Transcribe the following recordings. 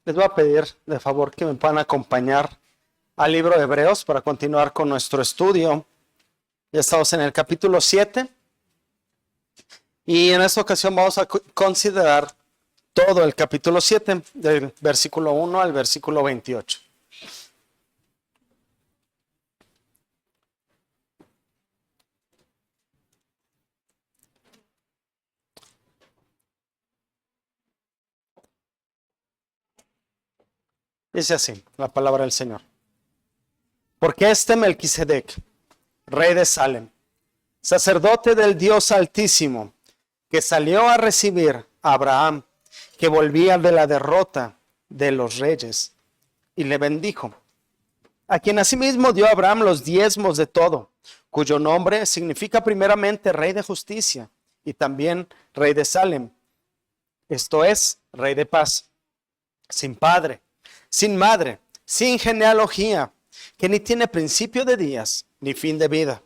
Les voy a pedir de favor que me puedan acompañar al libro de Hebreos para continuar con nuestro estudio. Ya estamos en el capítulo 7 y en esta ocasión vamos a considerar todo el capítulo 7, del versículo 1 al versículo 28. Dice así la palabra del Señor. Porque este Melquisedec, rey de Salem, sacerdote del Dios Altísimo, que salió a recibir a Abraham, que volvía de la derrota de los reyes, y le bendijo, a quien asimismo dio a Abraham los diezmos de todo, cuyo nombre significa primeramente Rey de Justicia, y también Rey de Salem, esto es, Rey de Paz, sin padre, sin madre, sin genealogía, que ni tiene principio de días, ni fin de vida,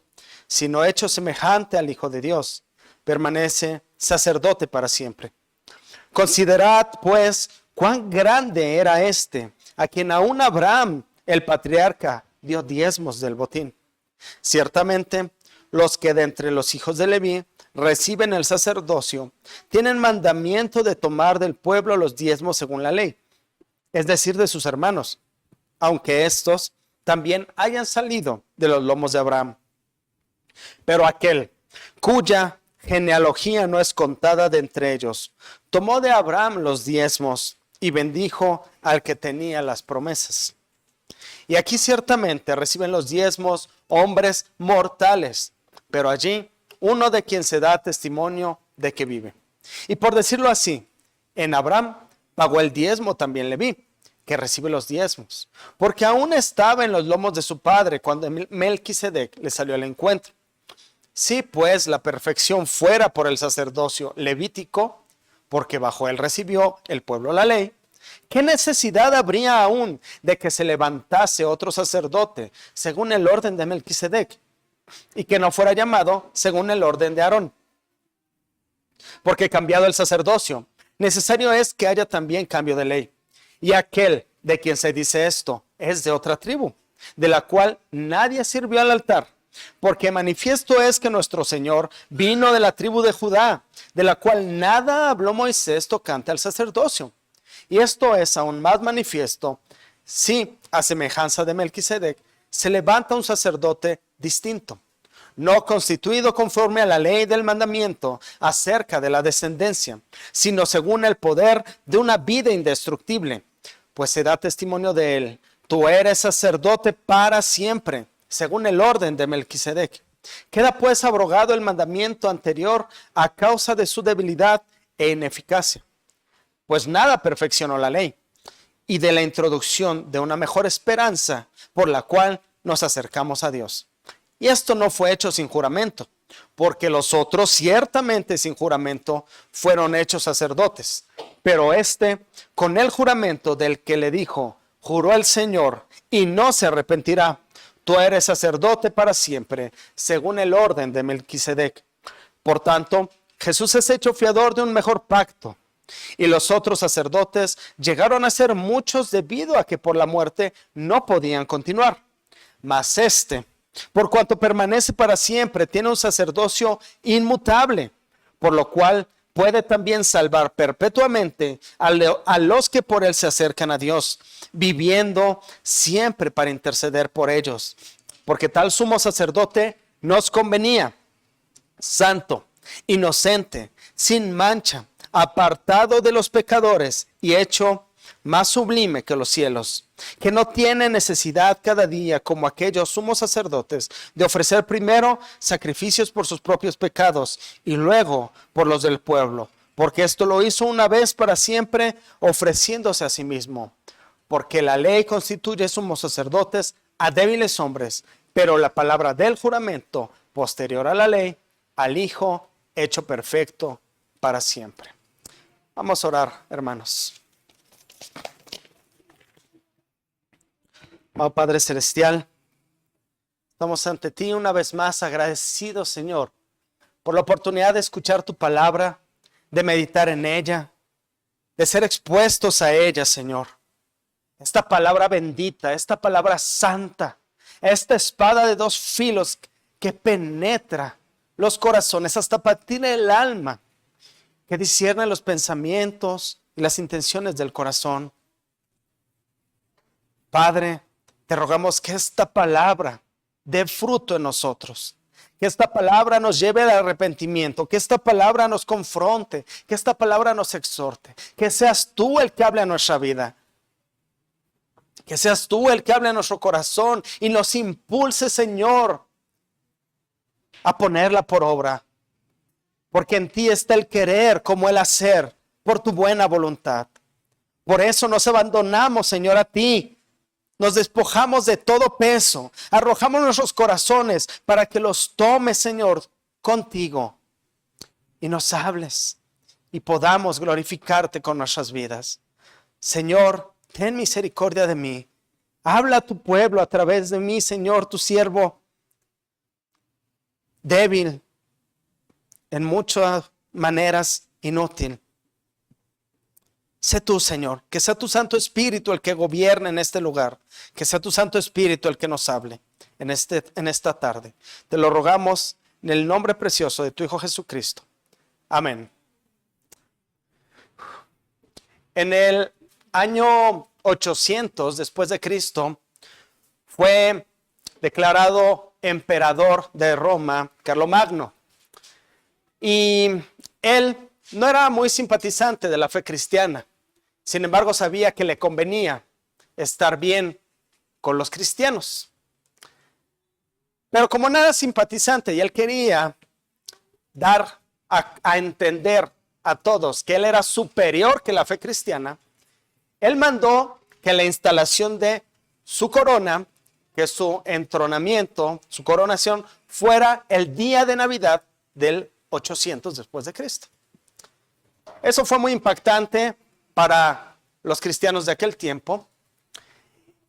sino hecho semejante al Hijo de Dios, permanece sacerdote para siempre. Considerad, pues, cuán grande era este, a quien aún Abraham, el patriarca, dio diezmos del botín. Ciertamente, los que de entre los hijos de Leví reciben el sacerdocio, tienen mandamiento de tomar del pueblo los diezmos según la ley, es decir, de sus hermanos, aunque estos también hayan salido de los lomos de Abraham. Pero aquel cuya genealogía no es contada de entre ellos, tomó de Abraham los diezmos y bendijo al que tenía las promesas. Y aquí ciertamente reciben los diezmos hombres mortales, pero allí uno de quien se da testimonio de que vive. Y por decirlo así, en Abraham pagó el diezmo también Leví, que recibe los diezmos, porque aún estaba en los lomos de su padre cuando Melquisedec le salió al encuentro. Si pues la perfección fuera por el sacerdocio levítico, porque bajo él recibió el pueblo la ley, ¿qué necesidad habría aún de que se levantase otro sacerdote según el orden de Melquisedec y que no fuera llamado según el orden de Aarón? Porque cambiado el sacerdocio, necesario es que haya también cambio de ley. Y aquel de quien se dice esto es de otra tribu, de la cual nadie sirvió al altar. Porque manifiesto es que nuestro Señor vino de la tribu de Judá, de la cual nada habló Moisés tocante al sacerdocio. Y esto es aún más manifiesto si, a semejanza de Melquisedec, se levanta un sacerdote distinto, no constituido conforme a la ley del mandamiento acerca de la descendencia, sino según el poder de una vida indestructible, pues se da testimonio de él. Tú eres sacerdote para siempre, según el orden de Melquisedec. Queda pues abrogado el mandamiento anterior a causa de su debilidad e ineficacia, pues nada perfeccionó la ley, y de la introducción de una mejor esperanza por la cual nos acercamos a Dios. Y esto no fue hecho sin juramento, porque los otros ciertamente sin juramento fueron hechos sacerdotes, pero este con el juramento del que le dijo, juró el Señor y no se arrepentirá. Tú eres sacerdote para siempre, según el orden de Melquisedec. Por tanto, Jesús es hecho fiador de un mejor pacto. Y los otros sacerdotes llegaron a ser muchos debido a que por la muerte no podían continuar. Mas este, por cuanto permanece para siempre, tiene un sacerdocio inmutable, por lo cual puede también salvar perpetuamente a los que por él se acercan a Dios, viviendo siempre para interceder por ellos. Porque tal sumo sacerdote nos convenía, santo, inocente, sin mancha, apartado de los pecadores y hecho más sublime que los cielos, que no tiene necesidad cada día, como aquellos sumos sacerdotes, de ofrecer primero sacrificios por sus propios pecados y luego por los del pueblo, porque esto lo hizo una vez para siempre, ofreciéndose a sí mismo. Porque la ley constituye sumos sacerdotes a débiles hombres, pero la palabra del juramento posterior a la ley, al Hijo hecho perfecto para siempre. Vamos a orar, hermanos. Oh Padre Celestial, estamos ante ti una vez más agradecidos, Señor, por la oportunidad de escuchar tu palabra, de meditar en ella, de ser expuestos a ella, Señor. esta palabra bendita, esta palabra santa, esta espada de dos filos que penetra los corazones hasta partir el alma, que discierne los pensamientos y las intenciones del corazón. Padre, te rogamos que esta palabra dé fruto en nosotros, que esta palabra nos lleve al arrepentimiento, que esta palabra nos confronte, que esta palabra nos exhorte, que seas tú el que hable a nuestra vida, que seas tú el que hable a nuestro corazón y nos impulse, Señor, a ponerla por obra, porque en ti está el querer como el hacer, por tu buena voluntad. Por eso nos abandonamos, Señor, a ti. Nos despojamos de todo peso, arrojamos nuestros corazones para que los tomes, Señor, contigo y nos hables y podamos glorificarte con nuestras vidas. Señor, ten misericordia de mí. Habla a tu pueblo a través de mí, Señor, tu siervo débil, en muchas maneras inútil. Sé tú, Señor, que sea tu Santo Espíritu el que gobierne en este lugar, que sea tu Santo Espíritu el que nos hable en esta tarde. Te lo rogamos en el nombre precioso de tu Hijo Jesucristo. Amén. En el año 800 después de Cristo fue declarado emperador de Roma Carlomagno, y él no era muy simpatizante de la fe cristiana. Sin embargo, sabía que le convenía estar bien con los cristianos. Pero como nada simpatizante, y él quería dar a entender a todos que él era superior que la fe cristiana, él mandó que la instalación de su corona, que su entronamiento, su coronación, fuera el día de Navidad del 800 después de Cristo. Eso fue muy impactante para los cristianos de aquel tiempo.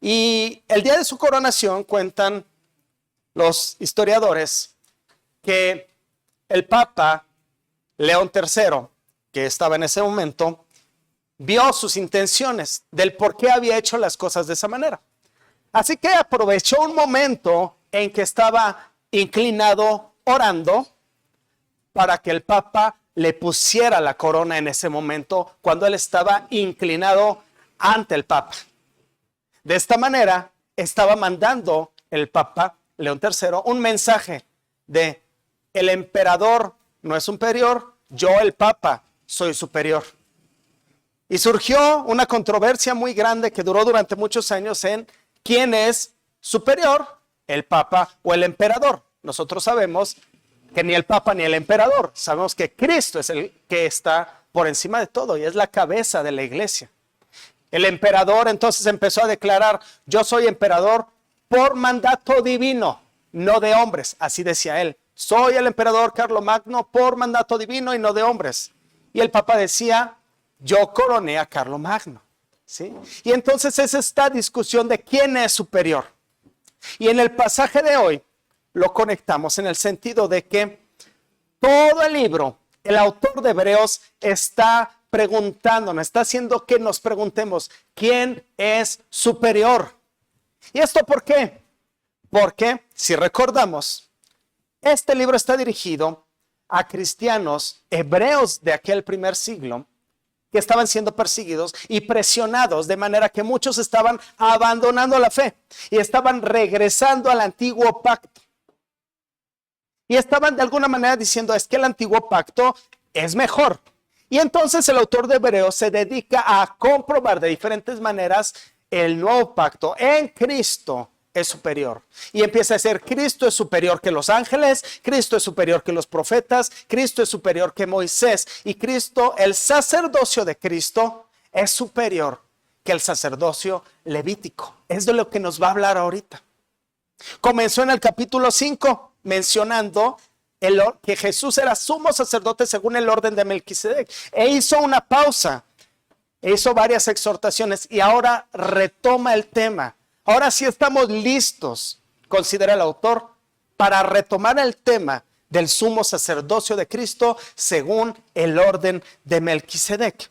Y el día de su coronación, cuentan los historiadores, que el Papa León III, que estaba en ese momento, vio sus intenciones del por qué había hecho las cosas de esa manera. Así que aprovechó un momento en que estaba inclinado orando para que el Papa le pusiera la corona en ese momento cuando él estaba inclinado ante el Papa. De esta manera estaba mandando el Papa León III un mensaje de: el emperador no es superior, yo el Papa soy superior. Y surgió una controversia muy grande que duró durante muchos años en quién es superior, el Papa o el emperador. Nosotros sabemos que ni el Papa ni el emperador, sabemos que Cristo es el que está por encima de todo y es la cabeza de la iglesia. El emperador entonces empezó a declarar: yo soy emperador por mandato divino, no de hombres. Así decía él: soy el emperador Carlomagno por mandato divino y no de hombres. Y el Papa decía: yo coroné a Carlomagno, ¿sí? Y entonces es esta discusión de quién es superior. Y en el pasaje de hoy lo conectamos en el sentido de que todo el libro, el autor de Hebreos está preguntándonos, está haciendo que nos preguntemos quién es superior. ¿Y esto por qué? Porque, si recordamos, este libro está dirigido a cristianos hebreos de aquel primer siglo que estaban siendo perseguidos y presionados, de manera que muchos estaban abandonando la fe y estaban regresando al antiguo pacto. Y estaban de alguna manera diciendo: es que el antiguo pacto es mejor. Y entonces el autor de Hebreos se dedica a comprobar de diferentes maneras el nuevo pacto en Cristo es superior. Y empieza a decir: Cristo es superior que los ángeles, Cristo es superior que los profetas, Cristo es superior que Moisés. Y Cristo, el sacerdocio de Cristo, es superior que el sacerdocio levítico. Es de lo que nos va a hablar ahorita. Comenzó en el capítulo 5 mencionando que Jesús era sumo sacerdote según el orden de Melquisedec. E hizo una pausa, hizo varias exhortaciones y ahora retoma el tema. Ahora sí estamos listos, considera el autor, para retomar el tema del sumo sacerdocio de Cristo según el orden de Melquisedec.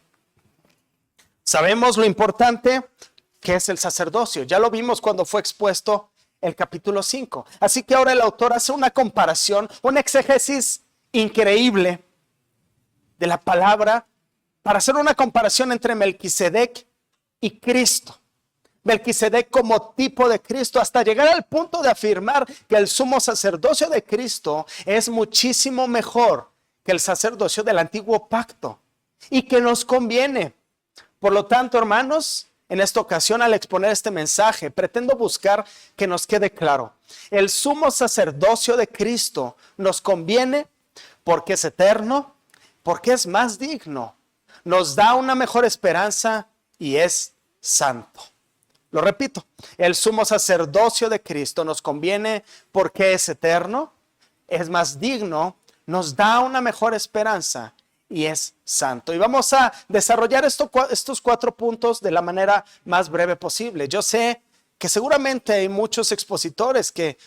Sabemos lo importante ¿qué es el sacerdocio? Ya lo vimos cuando fue expuesto el capítulo 5. Así que ahora el autor hace una comparación, un exégesis increíble de la palabra para hacer una comparación entre Melquisedec y Cristo. Melquisedec como tipo de Cristo, hasta llegar al punto de afirmar que el sumo sacerdocio de Cristo es muchísimo mejor que el sacerdocio del antiguo pacto y que nos conviene. Por lo tanto, hermanos, en esta ocasión, al exponer este mensaje, pretendo buscar que nos quede claro. El sumo sacerdocio de Cristo nos conviene porque es eterno, porque es más digno, nos da una mejor esperanza y es santo. Lo repito, el sumo sacerdocio de Cristo nos conviene porque es eterno, es más digno, nos da una mejor esperanza y es santo. Y vamos a desarrollar estos 4 puntos de la manera más breve posible. Yo sé que seguramente hay muchos expositores que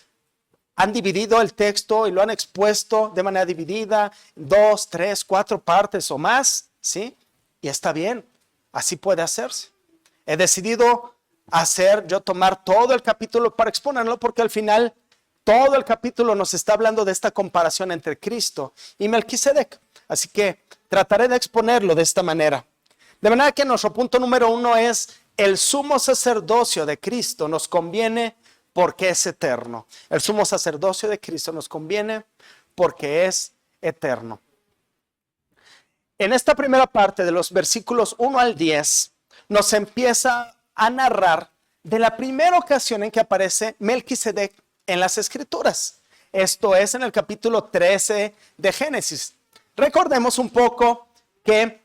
han dividido el texto y lo han expuesto de manera dividida, 2, 3, 4 partes o más, ¿sí? Y está bien, así puede hacerse. He decidido tomar todo el capítulo para exponerlo, porque al final todo el capítulo nos está hablando de esta comparación entre Cristo y Melquisedec. Así que trataré de exponerlo de esta manera. De manera que nuestro punto número 1 es: el sumo sacerdocio de Cristo nos conviene porque es eterno. El sumo sacerdocio de Cristo nos conviene porque es eterno. En esta primera parte de los versículos 1 al 10, nos empieza a narrar de la primera ocasión en que aparece Melquisedec en las Escrituras. Esto es en el capítulo 13 de Génesis. Recordemos un poco que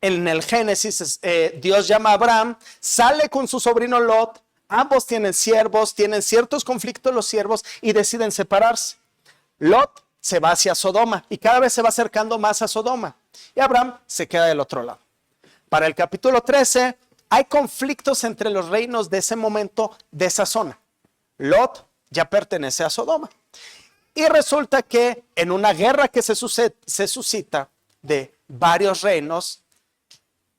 en el Génesis Dios llama a Abraham, sale con su sobrino Lot, ambos tienen siervos, tienen ciertos conflictos los siervos y deciden separarse. Lot se va hacia Sodoma y cada vez se va acercando más a Sodoma y Abraham se queda del otro lado. Para el capítulo 13 hay conflictos entre los reinos de ese momento, de esa zona. Lot ya pertenece a Sodoma. Y resulta que en una guerra que se suscita de varios reinos,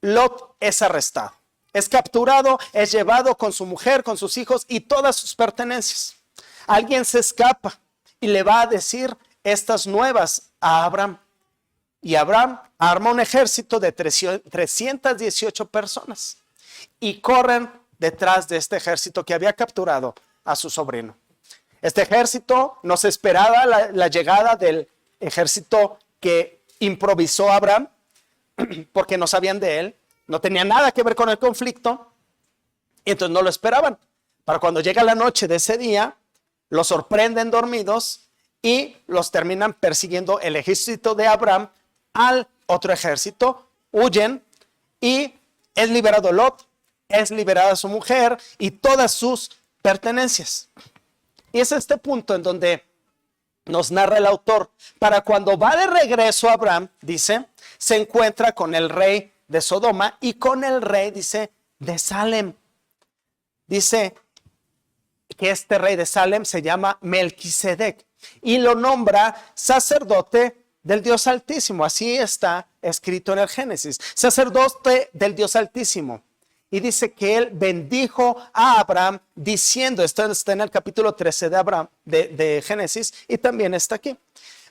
Lot es arrestado. Es capturado, es llevado con su mujer, con sus hijos y todas sus pertenencias. Alguien se escapa y le va a decir estas nuevas a Abraham. Y Abraham arma un ejército de 318 personas y corren detrás de este ejército que había capturado a su sobrino. Este ejército no se esperaba la llegada del ejército que improvisó Abraham, porque no sabían de él, no tenía nada que ver con el conflicto, y entonces no lo esperaban. Para cuando llega la noche de ese día, los sorprenden dormidos y los terminan persiguiendo el ejército de Abraham al otro ejército, huyen y es liberado Lot, es liberada su mujer y todas sus pertenencias. Y es este punto en donde nos narra el autor. Para cuando va de regreso Abraham, dice, se encuentra con el rey de Sodoma y con el rey, dice, de Salem. Dice que este rey de Salem se llama Melquisedec y lo nombra sacerdote del Dios Altísimo. Así está escrito en el Génesis, sacerdote del Dios Altísimo. Y dice que él bendijo a Abraham diciendo, esto está en el capítulo 13 de Abraham, de Génesis, y también está aquí.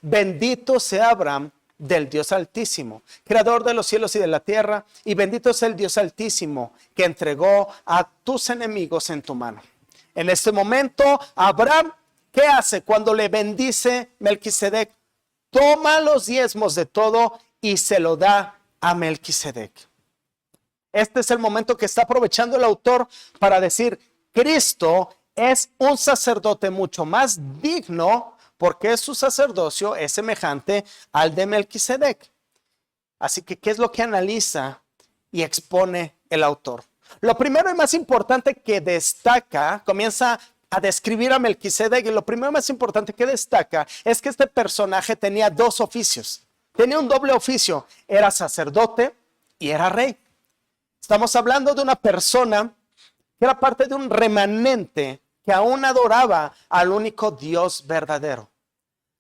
Bendito sea Abraham del Dios Altísimo, creador de los cielos y de la tierra, y bendito sea el Dios Altísimo que entregó a tus enemigos en tu mano. En este momento, Abraham, ¿qué hace cuando le bendice Melquisedec? Toma los diezmos de todo y se lo da a Melquisedec. Este es el momento que está aprovechando el autor para decir, Cristo es un sacerdote mucho más digno porque su sacerdocio es semejante al de Melquisedec. Así que, ¿qué es lo que analiza y expone el autor? Lo primero y más importante que destaca, comienza a describir a Melquisedec, y lo primero y más importante que destaca es que este personaje tenía 2 oficios. Tenía un doble oficio, era sacerdote y era rey. Estamos hablando de una persona que era parte de un remanente que aún adoraba al único Dios verdadero.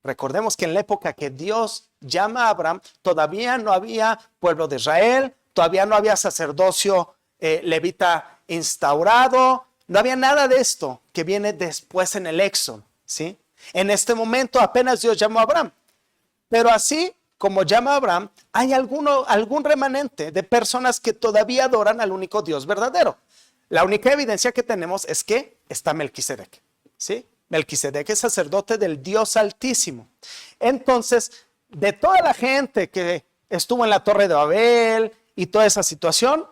Recordemos que en la época que Dios llama a Abraham, todavía no había pueblo de Israel, todavía no había sacerdocio levita instaurado, no había nada de esto que viene después en el Éxodo, ¿sí? En este momento apenas Dios llamó a Abraham, pero así como llama a Abraham, hay algún remanente de personas que todavía adoran al único Dios verdadero. La única evidencia que tenemos es que está Melquisedec, ¿sí? Melquisedec es sacerdote del Dios Altísimo. Entonces, de toda la gente que estuvo en la Torre de Babel y toda esa situación,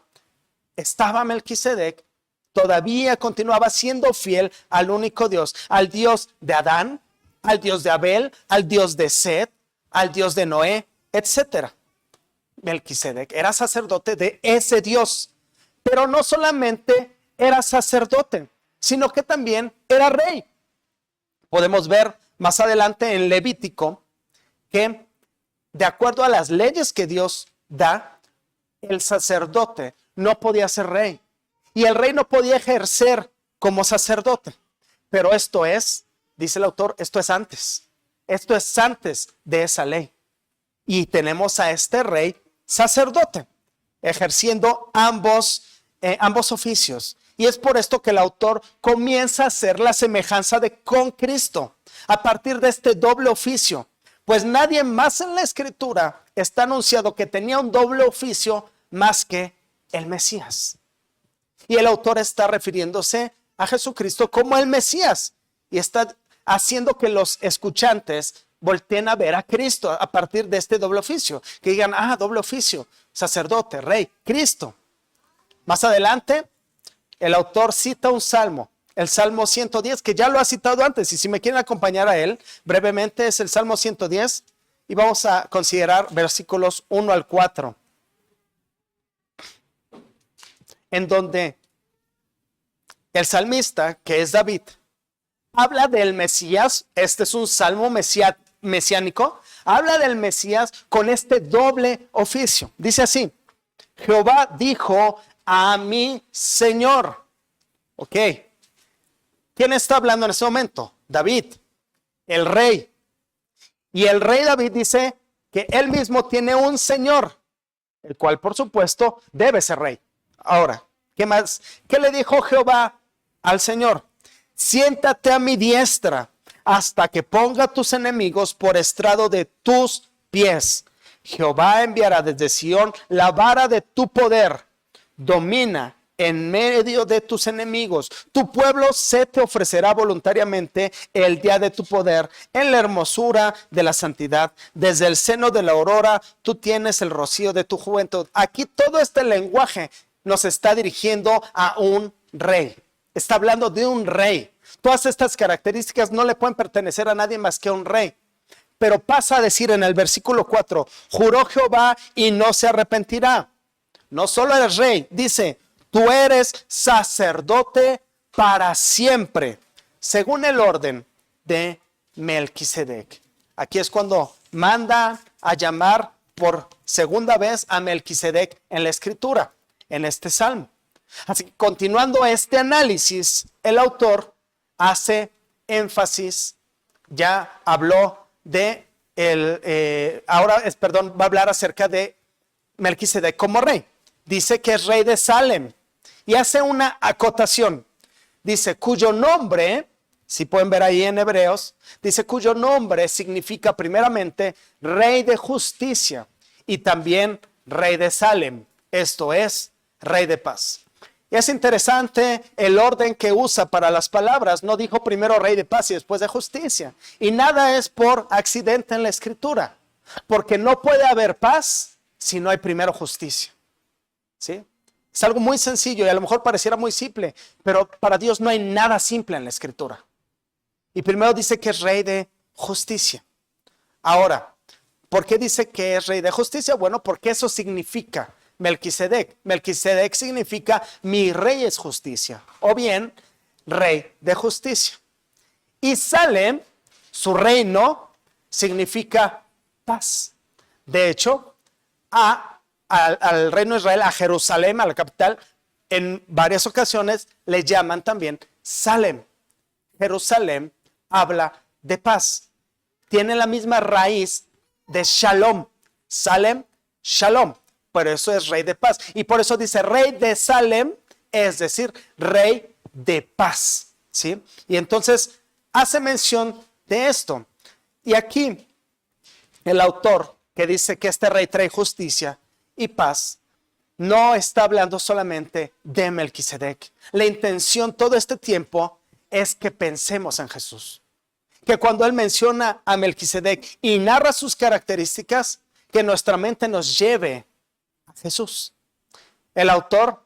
estaba Melquisedec, todavía continuaba siendo fiel al único Dios, al Dios de Adán, al Dios de Abel, al Dios de Set, al Dios de Noé, etc. Melquisedec era sacerdote de ese Dios, pero no solamente era sacerdote, sino que también era rey. Podemos ver más adelante en Levítico que de acuerdo a las leyes que Dios da, el sacerdote no podía ser rey y el rey no podía ejercer como sacerdote. Pero esto es, dice el autor, esto es antes de esa ley. Y tenemos a este rey sacerdote ejerciendo ambos oficios. Y es por esto que el autor comienza a hacer la semejanza con Cristo a partir de este doble oficio. Pues nadie más en la Escritura está anunciado que tenía un doble oficio más que el Mesías. Y el autor está refiriéndose a Jesucristo como el Mesías y está haciendo que los escuchantes volteen a ver a Cristo a partir de este doble oficio. Que digan, doble oficio, sacerdote, rey, Cristo. Más adelante, el autor cita un salmo, el Salmo 110, que ya lo ha citado antes. Y si me quieren acompañar a él, brevemente es el Salmo 110 y vamos a considerar versículos 1 al 4. En donde el salmista, que es David, habla del Mesías. Este es un salmo mesiánico. Habla del Mesías con este doble oficio. Dice así: Jehová dijo a mi Señor. Ok. ¿Quién está hablando en ese momento? David, el rey. Y el rey David dice que él mismo tiene un Señor, el cual por supuesto debe ser rey. Ahora, ¿qué más? ¿Qué le dijo Jehová al Señor? Siéntate a mi diestra hasta que ponga a tus enemigos por estrado de tus pies. Jehová enviará desde Sión la vara de tu poder. Domina en medio de tus enemigos. Tu pueblo se te ofrecerá voluntariamente el día de tu poder, en la hermosura de la santidad. Desde el seno de la aurora tú tienes el rocío de tu juventud. Aquí todo este lenguaje nos está dirigiendo a un rey. Está hablando de un rey. Todas estas características no le pueden pertenecer a nadie más que a un rey. Pero pasa a decir en el versículo 4, juró Jehová y no se arrepentirá. No solo eres rey, dice, tú eres sacerdote para siempre, según el orden de Melquisedec. Aquí es cuando manda a llamar por segunda vez a Melquisedec en la Escritura, en este salmo. Así que continuando este análisis, el autor hace énfasis, ya habló de va a hablar acerca de Melquisedec como rey. Dice que es rey de Salem y hace una acotación. Dice, cuyo nombre, si pueden ver ahí en Hebreos, dice cuyo nombre significa primeramente rey de justicia y también rey de Salem, esto es, rey de paz. Y es interesante el orden que usa para las palabras. No dijo primero rey de paz y después de justicia. Y nada es por accidente en la Escritura, porque no puede haber paz si no hay primero justicia. ¿Sí? Es algo muy sencillo y a lo mejor pareciera muy simple, pero para Dios no hay nada simple en la Escritura. Y primero dice que es rey de justicia. Ahora, ¿por qué dice que es rey de justicia? Bueno, porque eso significa Melquisedec. Melquisedec significa mi rey es justicia, o bien rey de justicia. Y Salem, su reino, significa paz. De hecho, al reino de Israel, a Jerusalén, a la capital, en varias ocasiones le llaman también Salem. Jerusalén habla de paz. Tiene la misma raíz de Shalom. Salem, Shalom. Por eso es rey de paz. Y por eso dice rey de Salem, es decir, rey de paz, ¿sí? Y entonces hace mención de esto. Y aquí el autor que dice que este rey trae justicia y paz, no está hablando solamente de Melquisedec. La intención todo este tiempo es que pensemos en Jesús. Que cuando él menciona a Melquisedec y narra sus características, que nuestra mente nos lleve a Jesús. El autor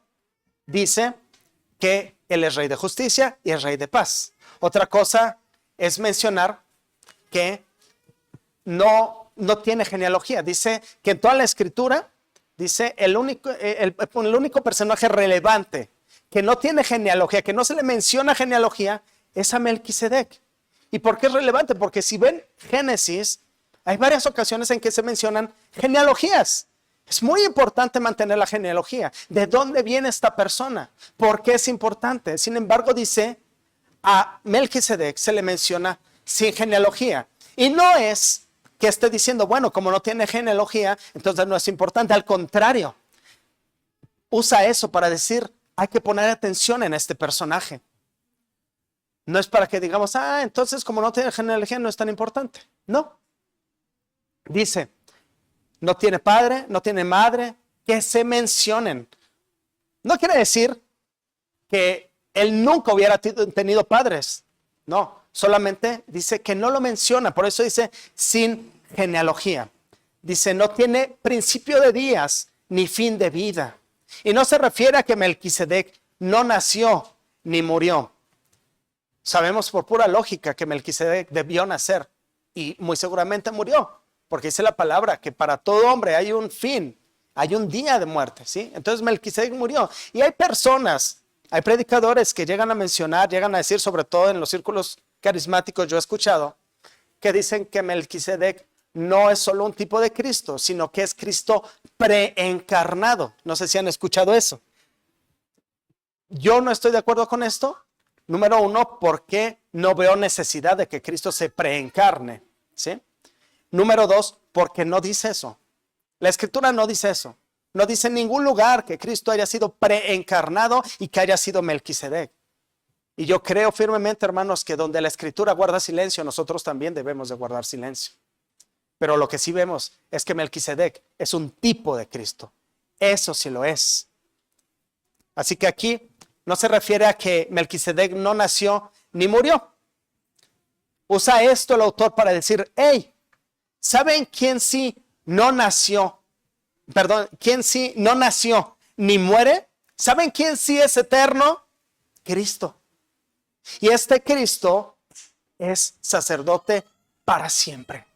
dice que él es rey de justicia y es rey de paz. Otra cosa es mencionar que no tiene genealogía. Dice que en toda la escritura, dice el único personaje relevante que no tiene genealogía, que no se le menciona genealogía, es a Melquisedec. ¿Y por qué es relevante? Porque si ven Génesis, hay varias ocasiones en que se mencionan genealogías. Es muy importante mantener la genealogía. ¿De dónde viene esta persona? ¿Por qué es importante? Sin embargo, dice, a Melquisedec se le menciona sin genealogía. Y no es que esté diciendo, bueno, como no tiene genealogía, entonces no es importante. Al contrario, usa eso para decir, hay que poner atención en este personaje. No es para que digamos, entonces como no tiene genealogía no es tan importante. No. Dice, no tiene padre, no tiene madre, que se mencionen. No quiere decir que él nunca hubiera tenido padres. No, solamente dice que no lo menciona. Por eso dice sin genealogía. Dice, no tiene principio de días ni fin de vida. Y no se refiere a que Melquisedec no nació ni murió. Sabemos por pura lógica que Melquisedec debió nacer y muy seguramente murió, porque dice la palabra que para todo hombre hay un fin, hay un día de muerte, ¿sí? Entonces Melquisedec murió. Y hay personas, hay predicadores que llegan a mencionar, llegan a decir, sobre todo en los círculos carismáticos, yo he escuchado, que dicen que Melquisedec no es solo un tipo de Cristo, sino que es Cristo preencarnado. No sé si han escuchado eso. Yo no estoy de acuerdo con esto. Número uno, porque no veo necesidad de que Cristo se preencarne, ¿sí? Número dos, porque no dice eso. La escritura no dice eso. No dice en ningún lugar que Cristo haya sido preencarnado y que haya sido Melquisedec. Y yo creo firmemente, hermanos, que donde la escritura guarda silencio, nosotros también debemos de guardar silencio. Pero lo que sí vemos es que Melquisedec es un tipo de Cristo. Eso sí lo es. Así que aquí no se refiere a que Melquisedec no nació ni murió. Usa esto el autor para decir, hey, ¿saben quién sí no nació? Perdón, ¿quién sí no nació ni muere? ¿Saben quién sí es eterno? Cristo. Y este Cristo es sacerdote para siempre.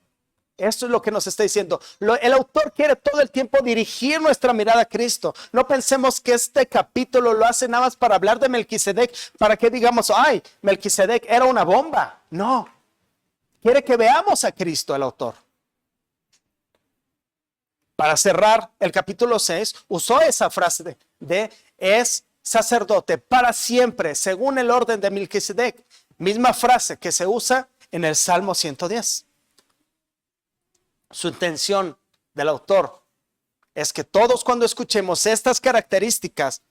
Esto es lo que nos está diciendo. El autor quiere todo el tiempo dirigir nuestra mirada a Cristo. No pensemos que este capítulo lo hace nada más para hablar de Melquisedec, para que digamos, ay, Melquisedec era una bomba. No. Quiere que veamos a Cristo el autor. Para cerrar el capítulo 6, usó esa frase de es sacerdote para siempre, según el orden de Melquisedec. Misma frase que se usa en el Salmo 110. Su intención del autor es que todos cuando escuchemos estas características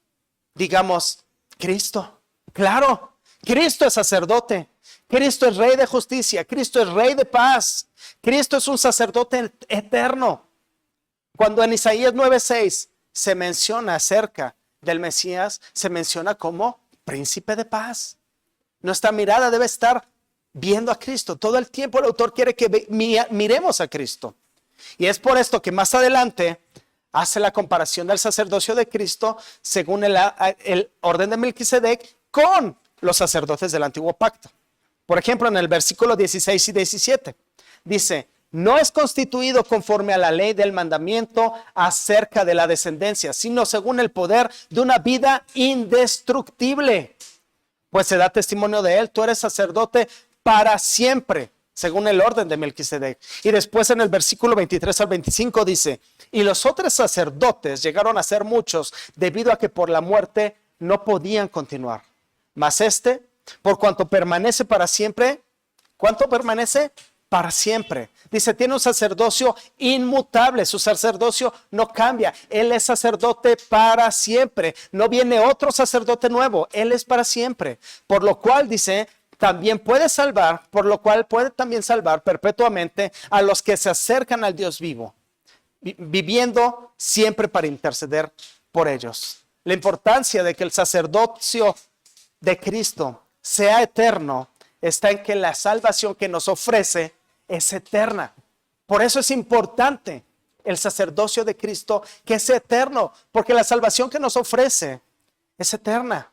digamos, Cristo, claro, Cristo es sacerdote, Cristo es rey de justicia, Cristo es rey de paz, Cristo es un sacerdote eterno. Cuando en Isaías 9:6 se menciona acerca del Mesías, se menciona como príncipe de paz. Nuestra mirada debe estar viendo a Cristo. Todo el tiempo el autor quiere que miremos a Cristo. Y es por esto que más adelante hace la comparación del sacerdocio de Cristo según el orden de Melquisedec con los sacerdotes del antiguo pacto. Por ejemplo, en el versículo 16 y 17 dice, no es constituido conforme a la ley del mandamiento acerca de la descendencia, sino según el poder de una vida indestructible. Pues se da testimonio de él, tú eres sacerdote para siempre, según el orden de Melquisedec. Y después en el versículo 23 al 25 dice, y los otros sacerdotes llegaron a ser muchos, debido a que por la muerte no podían continuar. Mas por cuanto permanece para siempre, ¿cuánto permanece? para siempre. Dice, tiene un sacerdocio inmutable, su sacerdocio no cambia. Él es sacerdote para siempre. No viene otro sacerdote nuevo, Él es para siempre. Por lo cual, dice, también puede salvar, por lo cual puede también salvar perpetuamente a los que se acercan al Dios vivo, viviendo siempre para interceder por ellos. La importancia de que el sacerdocio de Cristo sea eterno está en que la salvación que nos ofrece es eterna. Por eso es importante el sacerdocio de Cristo, que es eterno, porque la salvación que nos ofrece es eterna.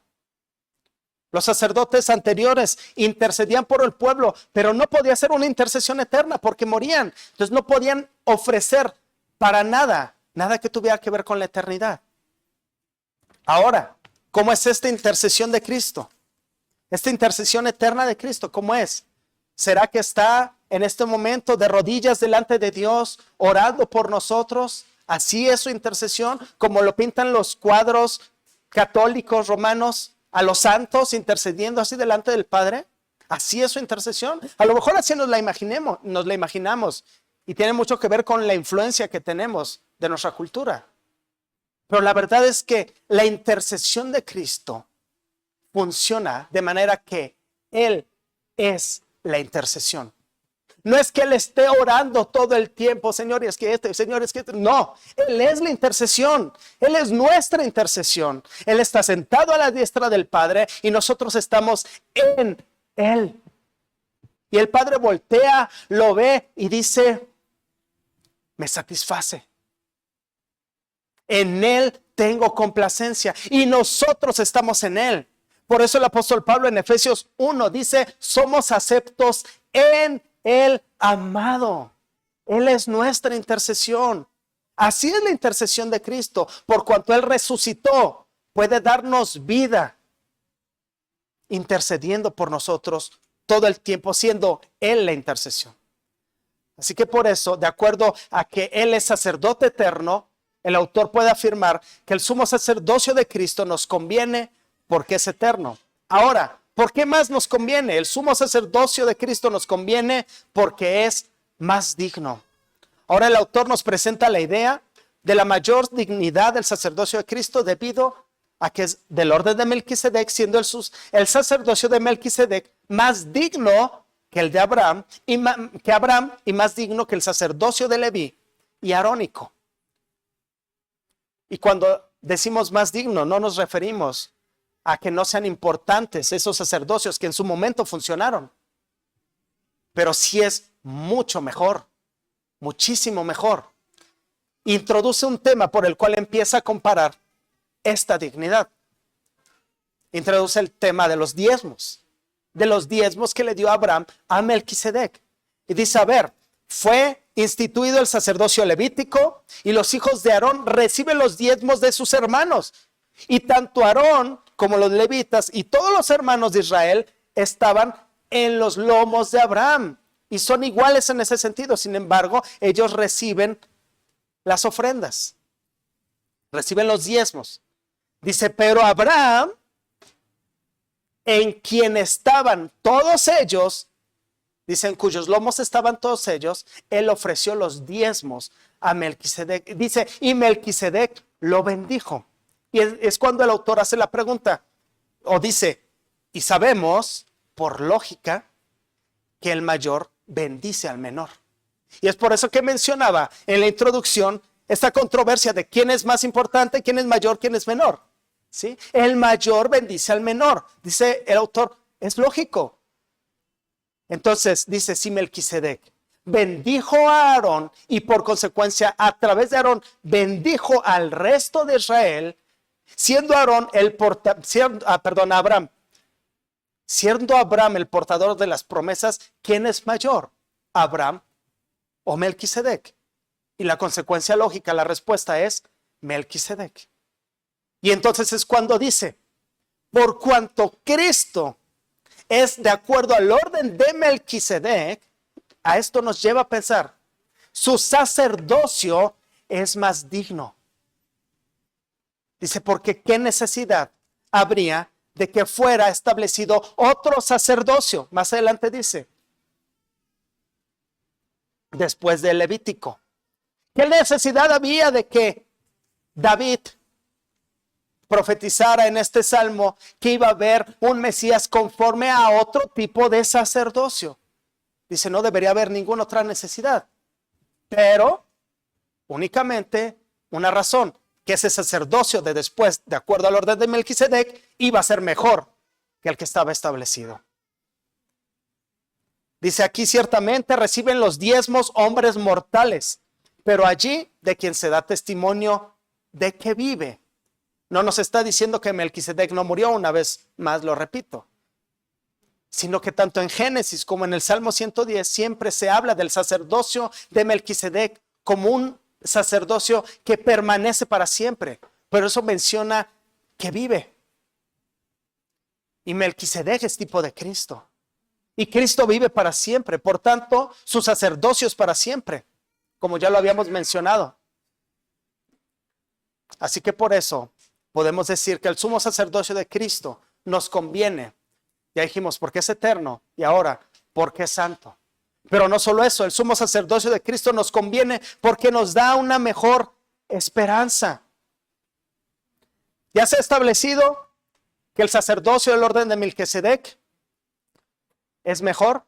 Los sacerdotes anteriores intercedían por el pueblo, pero no podía ser una intercesión eterna porque morían. Entonces no podían ofrecer para nada que tuviera que ver con la eternidad. Ahora, ¿cómo es esta intercesión de Cristo? Esta intercesión eterna de Cristo, ¿cómo es? ¿Será que está en este momento de rodillas delante de Dios, orando por nosotros? ¿Así es su intercesión? Como lo pintan los cuadros católicos romanos, a los santos intercediendo así delante del Padre. ¿Así es su intercesión? A lo mejor así nos la imaginamos. Y tiene mucho que ver con la influencia que tenemos de nuestra cultura. Pero la verdad es que la intercesión de Cristo funciona de manera que Él es la intercesión. No es que Él esté orando todo el tiempo, Señor, es que Señor, es que no. Él es la intercesión. Él es nuestra intercesión. Él está sentado a la diestra del Padre y nosotros estamos en Él. Y el Padre voltea, lo ve y dice, me satisface. En Él tengo complacencia y nosotros estamos en Él. Por eso el apóstol Pablo en Efesios 1 dice, somos aceptos en el amado. Él es nuestra intercesión. Así es la intercesión de Cristo. Por cuanto Él resucitó, puede darnos vida, intercediendo por nosotros todo el tiempo, siendo Él la intercesión. Así que por eso, de acuerdo a que Él es sacerdote eterno, el autor puede afirmar que el sumo sacerdocio de Cristo nos conviene porque es eterno. Ahora, ¿por qué más nos conviene? El sumo sacerdocio de Cristo nos conviene porque es más digno. Ahora el autor nos presenta la idea de la mayor dignidad del sacerdocio de Cristo debido a que es del orden de Melquisedec, siendo el sacerdocio de Melquisedec más digno que el de Abraham y más digno que el sacerdocio de Leví y arónico. Y cuando decimos más digno, no nos referimos a que no sean importantes esos sacerdocios que en su momento funcionaron, pero sí es mucho mejor, muchísimo mejor. Introduce un tema por el cual empieza a comparar esta dignidad. Introduce el tema de los diezmos que le dio Abraham a Melquisedec. Y dice, a ver, fue instituido el sacerdocio levítico y los hijos de Aarón reciben los diezmos de sus hermanos. Y tanto Aarón como los levitas y todos los hermanos de Israel estaban en los lomos de Abraham y son iguales en ese sentido. Sin embargo, ellos reciben las ofrendas, reciben los diezmos. Dice, pero Abraham, en quien estaban todos ellos, dice, en cuyos lomos estaban todos ellos, él ofreció los diezmos a Melquisedec. Dice, y Melquisedec lo bendijo. Y es cuando el autor hace la pregunta, o dice, y sabemos, por lógica, que el mayor bendice al menor. Y es por eso que mencionaba en la introducción esta controversia de quién es más importante, quién es mayor, quién es menor. ¿Sí? El mayor bendice al menor. Dice el autor, es lógico. Entonces dice, si Melquisedec bendijo a Aarón y por consecuencia a través de Aarón bendijo al resto de Israel, siendo Abraham el portador de las promesas, ¿quién es mayor? ¿Abraham o Melquisedec? Y la consecuencia lógica, la respuesta es Melquisedec. Y entonces es cuando dice, por cuanto Cristo es de acuerdo al orden de Melquisedec, a esto nos lleva a pensar, su sacerdocio es más digno. Dice, porque qué necesidad habría de que fuera establecido otro sacerdocio. Más adelante dice, después del Levítico. ¿Qué necesidad había de que David profetizara en este salmo que iba a haber un Mesías conforme a otro tipo de sacerdocio? Dice, no debería haber ninguna otra necesidad, pero únicamente una razón, que ese sacerdocio de después, de acuerdo al orden de Melquisedec, iba a ser mejor que el que estaba establecido. Dice aquí, ciertamente reciben los diezmos hombres mortales, pero allí de quien se da testimonio de que vive. No nos está diciendo que Melquisedec no murió, una vez más lo repito, sino que tanto en Génesis como en el Salmo 110 siempre se habla del sacerdocio de Melquisedec como un sacerdocio que permanece para siempre. Pero eso menciona que vive. Y Melquisedec es tipo de Cristo. Y Cristo vive para siempre. Por tanto, su sacerdocio es para siempre, como ya lo habíamos mencionado. Así que por eso podemos decir que el sumo sacerdocio de Cristo nos conviene. Ya dijimos, porque es eterno, y ahora, porque es santo. Pero no solo eso, el sumo sacerdocio de Cristo nos conviene porque nos da una mejor esperanza. Ya se ha establecido que el sacerdocio del orden de Melquisedec es mejor.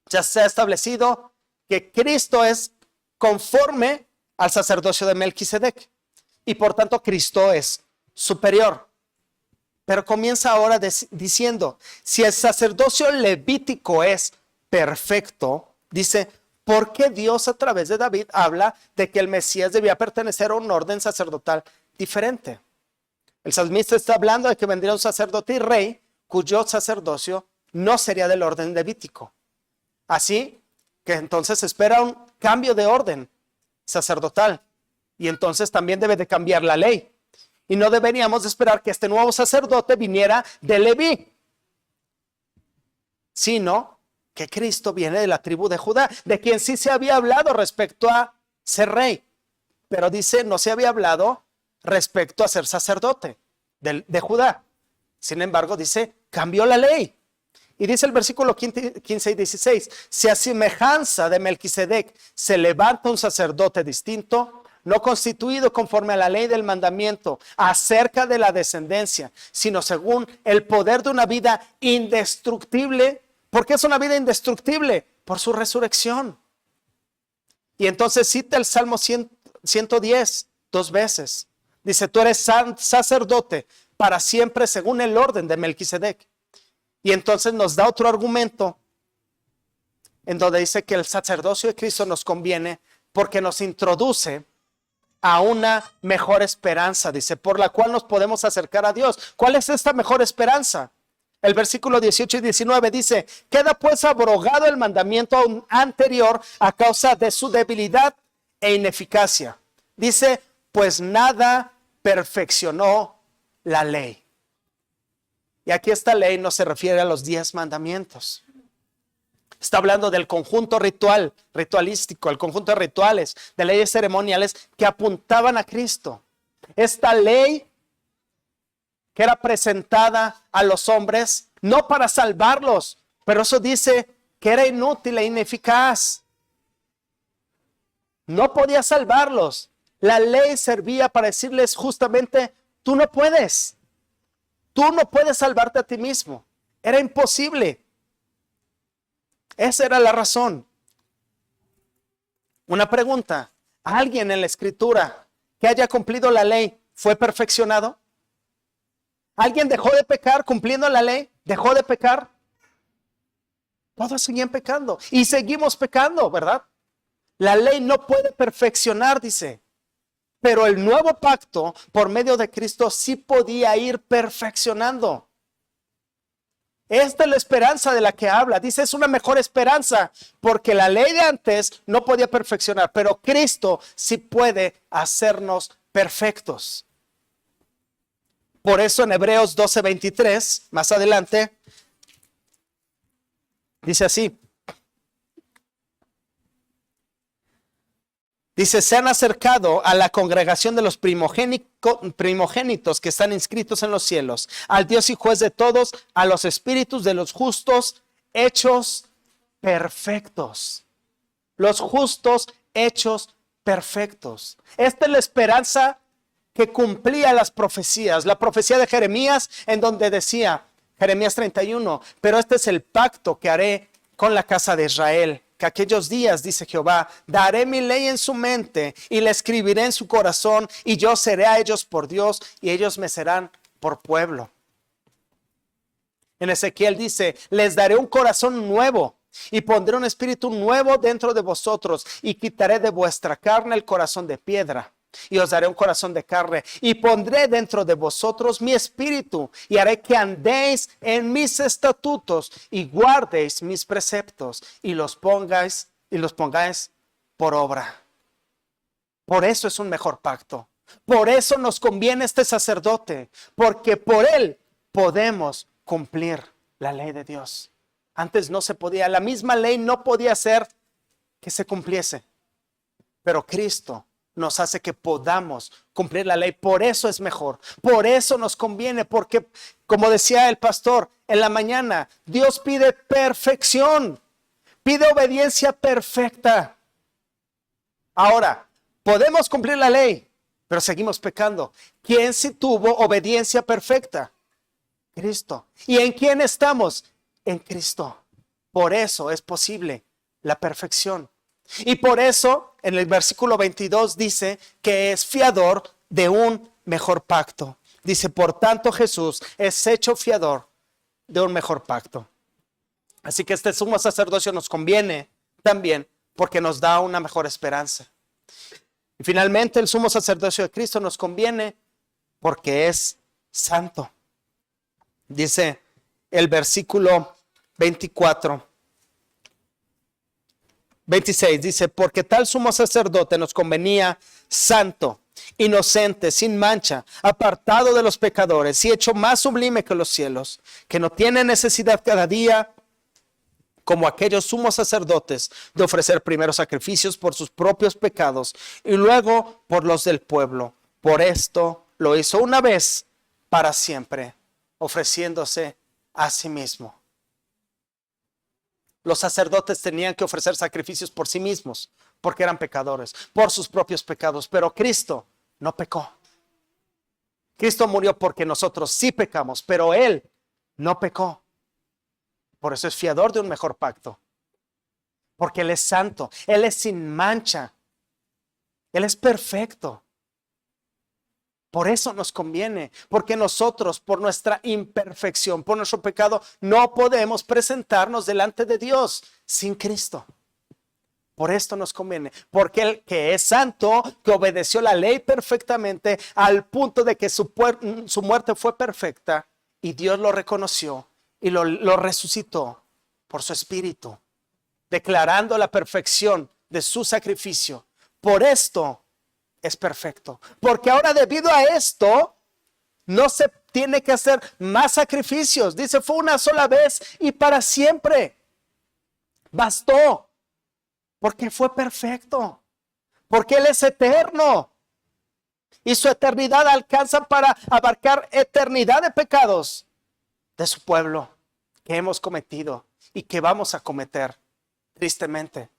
Ya se ha establecido que Cristo es conforme al sacerdocio de Melquisedec y por tanto Cristo es superior. Pero comienza ahora diciendo, si el sacerdocio levítico es perfecto, dice, ¿por qué Dios a través de David habla de que el Mesías debía pertenecer a un orden sacerdotal diferente? El salmista está hablando de que vendría un sacerdote y rey cuyo sacerdocio no sería del orden levítico. Así que entonces espera un cambio de orden sacerdotal y entonces también debe de cambiar la ley. Y no deberíamos esperar que este nuevo sacerdote viniera de Leví, sino que Cristo viene de la tribu de Judá, de quien sí se había hablado respecto a ser rey. Pero dice, no se había hablado respecto a ser sacerdote de Judá. Sin embargo, dice, cambió la ley. Y dice el versículo 15 y 16, si a semejanza de Melquisedec se levanta un sacerdote distinto, no constituido conforme a la ley del mandamiento acerca de la descendencia, sino según el poder de una vida indestructible. ¿Por qué es una vida indestructible? Por su resurrección. Y entonces cita el Salmo 110 dos veces. Dice, tú eres sacerdote para siempre según el orden de Melquisedec. Y entonces nos da otro argumento en donde dice que el sacerdocio de Cristo nos conviene porque nos introduce a una mejor esperanza, dice, por la cual nos podemos acercar a Dios. ¿Cuál es esta mejor esperanza? El versículo 18 y 19 dice, queda pues abrogado el mandamiento anterior a causa de su debilidad e ineficacia. Dice, pues nada perfeccionó la ley. Y aquí esta ley no se refiere a los 10 mandamientos. Está hablando del conjunto ritualístico, el conjunto de rituales, de leyes ceremoniales que apuntaban a Cristo. Esta ley que era presentada a los hombres, no para salvarlos, pero eso dice que era inútil e ineficaz. No podía salvarlos. La ley servía para decirles justamente, tú no puedes salvarte a ti mismo. Era imposible. Esa era la razón. Una pregunta, ¿alguien en la escritura que haya cumplido la ley fue perfeccionado? ¿Alguien dejó de pecar cumpliendo la ley? ¿Dejó de pecar? Todos seguían pecando y seguimos pecando, ¿verdad? La ley no puede perfeccionar, dice. Pero el nuevo pacto por medio de Cristo sí podía ir perfeccionando. Esta es la esperanza de la que habla. Dice, es una mejor esperanza porque la ley de antes no podía perfeccionar, pero Cristo sí puede hacernos perfectos. Por eso en Hebreos 12:23, más adelante, dice así. Dice, se han acercado a la congregación de los primogénitos que están inscritos en los cielos, al Dios y juez de todos, a los espíritus de los justos hechos perfectos. los justos hechos perfectos. Esta es la esperanza que cumplía las profecías. La profecía de Jeremías, en donde decía, Jeremías 31, pero este es el pacto que haré con la casa de Israel, que aquellos días, dice Jehová, daré mi ley en su mente y la escribiré en su corazón, y yo seré a ellos por Dios y ellos me serán por pueblo. En Ezequiel dice, les daré un corazón nuevo y pondré un espíritu nuevo dentro de vosotros y quitaré de vuestra carne el corazón de piedra y os daré un corazón de carne y pondré dentro de vosotros mi espíritu y haré que andéis en mis estatutos y guardéis mis preceptos y los pongáis por obra. Por eso es un mejor pacto. Por eso nos conviene este sacerdote, porque por él podemos cumplir la ley de Dios. Antes no se podía, la misma ley no podía hacer que se cumpliese, pero Cristo nos hace que podamos cumplir la ley. Por eso es mejor, por eso nos conviene, porque como decía el pastor en la mañana, Dios pide perfección, pide obediencia perfecta. Ahora, podemos cumplir la ley, pero seguimos pecando. ¿Quién sí tuvo obediencia perfecta? Cristo. ¿Y en quién estamos? En Cristo. Por eso es posible la perfección. Y por eso en el versículo 22 dice que es fiador de un mejor pacto. Dice, por tanto Jesús es hecho fiador de un mejor pacto. Así que este sumo sacerdocio nos conviene también porque nos da una mejor esperanza. Y finalmente el sumo sacerdocio de Cristo nos conviene porque es santo. Dice el versículo 26, dice, porque tal sumo sacerdote nos convenía santo, inocente, sin mancha, apartado de los pecadores y hecho más sublime que los cielos, que no tiene necesidad cada día, como aquellos sumos sacerdotes, de ofrecer primero sacrificios por sus propios pecados y luego por los del pueblo. Por esto lo hizo una vez para siempre, ofreciéndose a sí mismo. Los sacerdotes tenían que ofrecer sacrificios por sí mismos, porque eran pecadores, por sus propios pecados. Pero Cristo no pecó. Cristo murió porque nosotros sí pecamos, pero Él no pecó. Por eso es fiador de un mejor pacto. Porque Él es santo, Él es sin mancha, Él es perfecto. Por eso nos conviene, porque nosotros, por nuestra imperfección, por nuestro pecado, no podemos presentarnos delante de Dios sin Cristo. Por esto nos conviene, porque Él que es santo, que obedeció la ley perfectamente al punto de que su muerte fue perfecta y Dios lo reconoció y lo resucitó por su espíritu, declarando la perfección de su sacrificio. Por esto es perfecto, porque ahora debido a esto no se tiene que hacer más sacrificios. Dice, fue una sola vez y para siempre. Bastó, porque fue perfecto, porque Él es eterno y su eternidad alcanza para abarcar eternidad de pecados de su pueblo que hemos cometido y que vamos a cometer tristemente.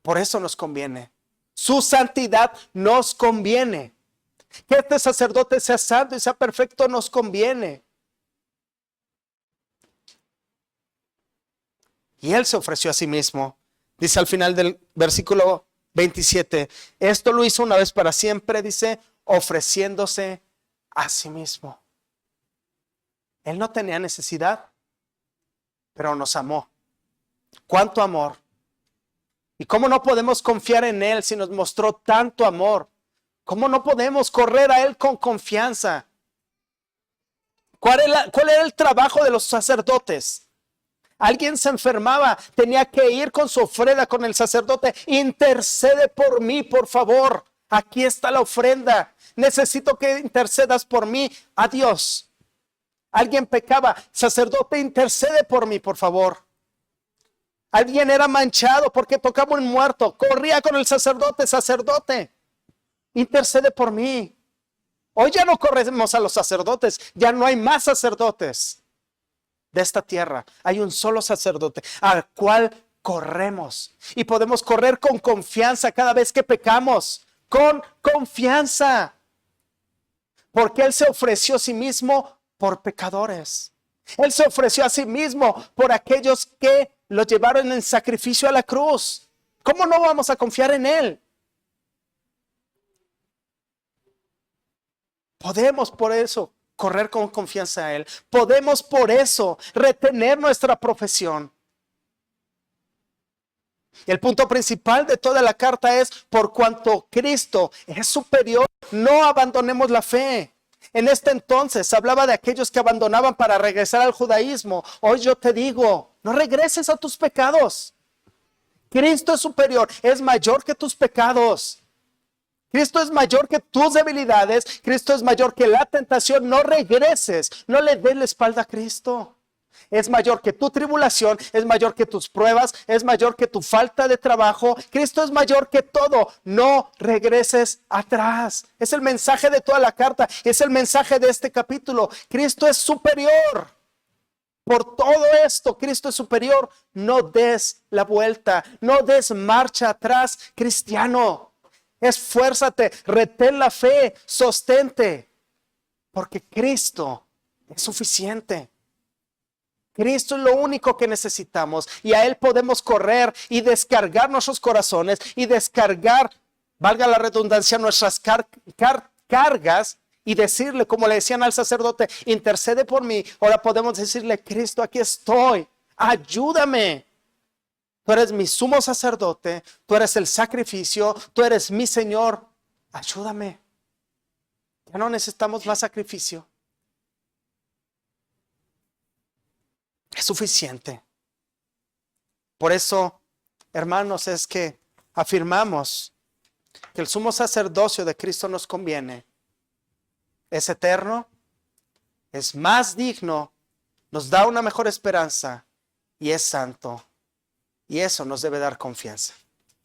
Por eso nos conviene. Su santidad nos conviene. Que este sacerdote sea santo y sea perfecto nos conviene. Y Él se ofreció a sí mismo. Dice al final del versículo 27, esto lo hizo una vez para siempre, dice, ofreciéndose a sí mismo. Él no tenía necesidad, pero nos amó. ¿Cuánto amor? ¿Y cómo no podemos confiar en Él si nos mostró tanto amor? ¿Cómo no podemos correr a Él con confianza? ¿Cuál era el trabajo de los sacerdotes? Alguien se enfermaba, tenía que ir con su ofrenda con el sacerdote. Intercede por mí, por favor. Aquí está la ofrenda. Necesito que intercedas por mí a Dios. Alguien pecaba, sacerdote, intercede por mí, por favor. Alguien era manchado porque tocaba un muerto, corría con el sacerdote, intercede por mí. Hoy ya no corremos a los sacerdotes, ya no hay más sacerdotes de esta tierra. Hay un solo sacerdote al cual corremos. Y podemos correr con confianza cada vez que pecamos. Con confianza. Porque Él se ofreció a sí mismo por pecadores. Él se ofreció a sí mismo por aquellos que lo llevaron en sacrificio a la cruz. ¿Cómo no vamos a confiar en Él? Podemos por eso correr con confianza a Él. Podemos por eso retener nuestra profesión. El punto principal de toda la carta es: por cuanto Cristo es superior, no abandonemos la fe. En este entonces hablaba de aquellos que abandonaban para regresar al judaísmo. Hoy yo te digo, no regreses a tus pecados. Cristo es superior, es mayor que tus pecados. Cristo es mayor que tus debilidades. Cristo es mayor que la tentación. No regreses, no le des la espalda a Cristo. Es mayor que tu tribulación, es mayor que tus pruebas, es mayor que tu falta de trabajo. Cristo es mayor que todo. No regreses atrás. Es el mensaje de toda la carta, es el mensaje de este capítulo. Cristo es superior. Por todo esto, Cristo es superior. No des la vuelta, no des marcha atrás, cristiano. Esfuérzate, retén la fe, sostente, porque Cristo es suficiente. Cristo es lo único que necesitamos y a Él podemos correr y descargar nuestros corazones y descargar, valga la redundancia, nuestras cargas y decirle, como le decían al sacerdote: intercede por mí. Ahora podemos decirle: Cristo, aquí estoy, ayúdame. Tú eres mi sumo sacerdote, tú eres el sacrificio, tú eres mi Señor, ayúdame. Ya no necesitamos más sacrificio. Es suficiente. Por eso, hermanos, es que afirmamos que el sumo sacerdocio de Cristo nos conviene. Es eterno, es más digno, nos da una mejor esperanza y es santo. Y eso nos debe dar confianza.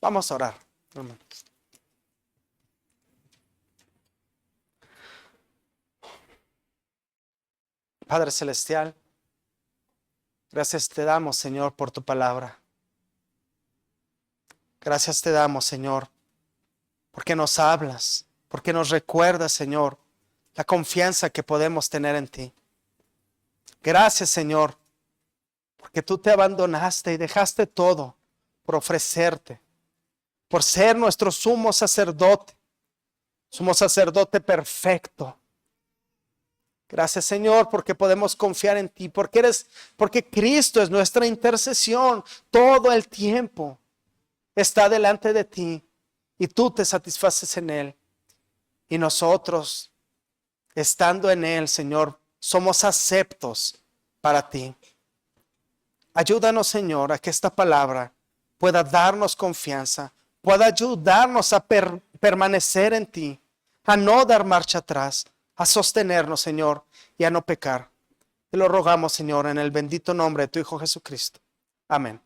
Vamos a orar, hermanos. Padre Celestial, gracias te damos, Señor, por tu palabra. Gracias te damos, Señor, porque nos hablas, porque nos recuerdas, Señor, la confianza que podemos tener en ti. Gracias, Señor, porque tú te abandonaste y dejaste todo por ofrecerte, por ser nuestro sumo sacerdote perfecto. Gracias, Señor, porque podemos confiar en ti, porque Cristo es nuestra intercesión todo el tiempo. Está delante de ti y tú te satisfaces en Él. Y nosotros, estando en Él, Señor, somos aceptos para ti. Ayúdanos, Señor, a que esta palabra pueda darnos confianza, pueda ayudarnos a permanecer en ti, a no dar marcha atrás, a sostenernos, Señor, y a no pecar. Te lo rogamos, Señor, en el bendito nombre de tu Hijo Jesucristo. Amén.